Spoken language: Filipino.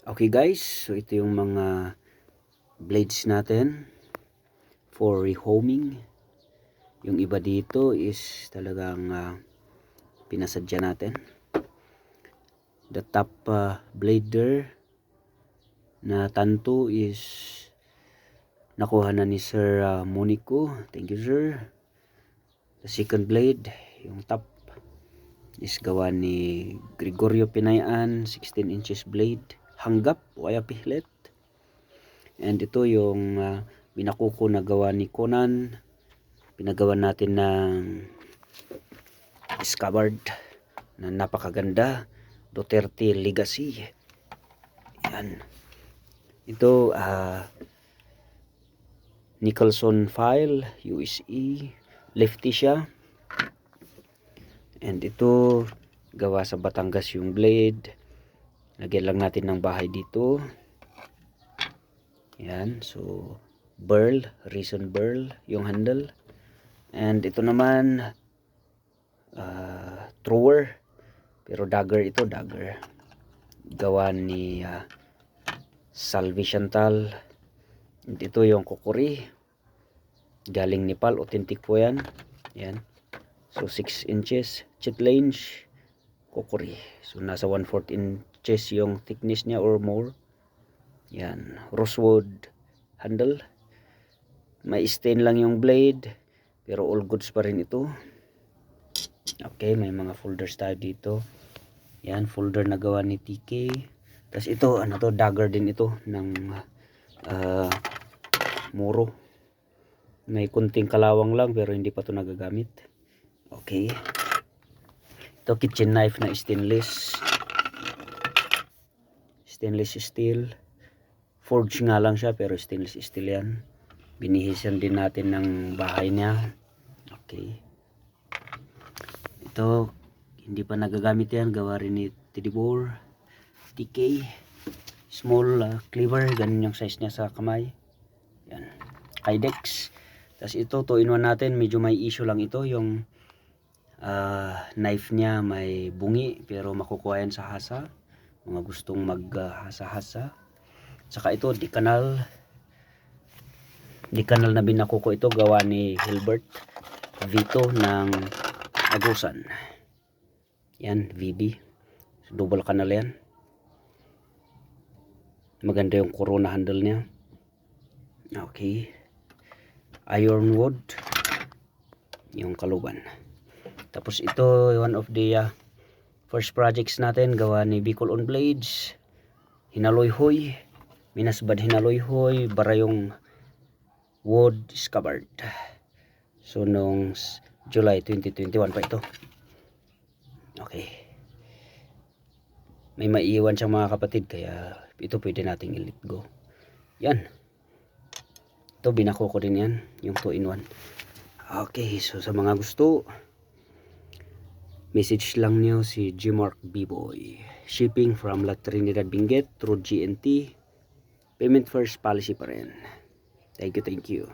Okay guys, so ito yung mga blades natin for rehoming. Yung iba dito is talagang pinasadya natin. The top blader na tanto is nakuha na ni Sir Monico. Thank you sir. The second blade, yung top is gawa ni Gregorio Pinayan, 16 inches blade, hanggap o kaya pihlet. And ito yung binakuko na gawa ni Conan. Pinagawa natin ng scabbard na napakaganda, Duterte Legacy. Yan. Ito Nicholson file, USE, lefty siya. And ito gawa sa Batangas yung blade. Lagyan lang natin ng bahay dito. Yan, so burl, reason burl yung handle. And ito naman thrower, pero dagger ito, dagger gawa ni Salvi Chantal. And ito yung kukuri galing Nepal, authentic po yan. Yan, so 6 inches chitlange kukuri, so nasa 1/4 inches yung thickness niya or more. Yan, rosewood handle, may stain lang yung blade pero all goods pa rin ito. Okay, may mga folders tayo dito. Yan, folder na gawa ni TK. Tapos ito, ano to, dagger din ito ng muro. May kunting kalawang lang pero hindi pa to nagagamit. Okay. Ito kitchen knife na stainless. Stainless steel. Forge nga lang siya pero stainless steel yan. Binihisan din natin ng bahay niya. Okay. Ito, hindi pa nagagamit yan. Gawa rin ni Tidibor. TK. Small cleaver. Ganun yung size niya sa kamay. Yan. Kydex. Tapos ito, 2-in-1 natin. Medyo may issue lang ito. Yung knife niya may bungi. Pero makukuha yan sa hasa. Mga gustong maghasa-hasa. Saka ito, Dikanal. Dikanal na binakuko ito. Gawa ni Hilbert Vito ng Agusan. Yan, VB. So, double kanal yan. Maganda yung corona handle niya. Okay. Ironwood. Yung kaluban. Tapos ito, one of the first projects natin. Gawa ni Bicol on Blades. Hinaloy-hoy. Minasbad hinaloy-hoy. Barayong wood scabbard. So, noong July 2021 pa ito. Okay. May maiiwan siyang mga kapatid. Kaya ito pwede nating i-let go. Yan. Ito binakuko din yan. Yung 2-in-1. Okay. So, sa mga gusto, message lang niyo si Gmark B-Boy. Shipping from La Trinidad Benguet through GNT. Payment first policy pa rin. Thank you, thank you.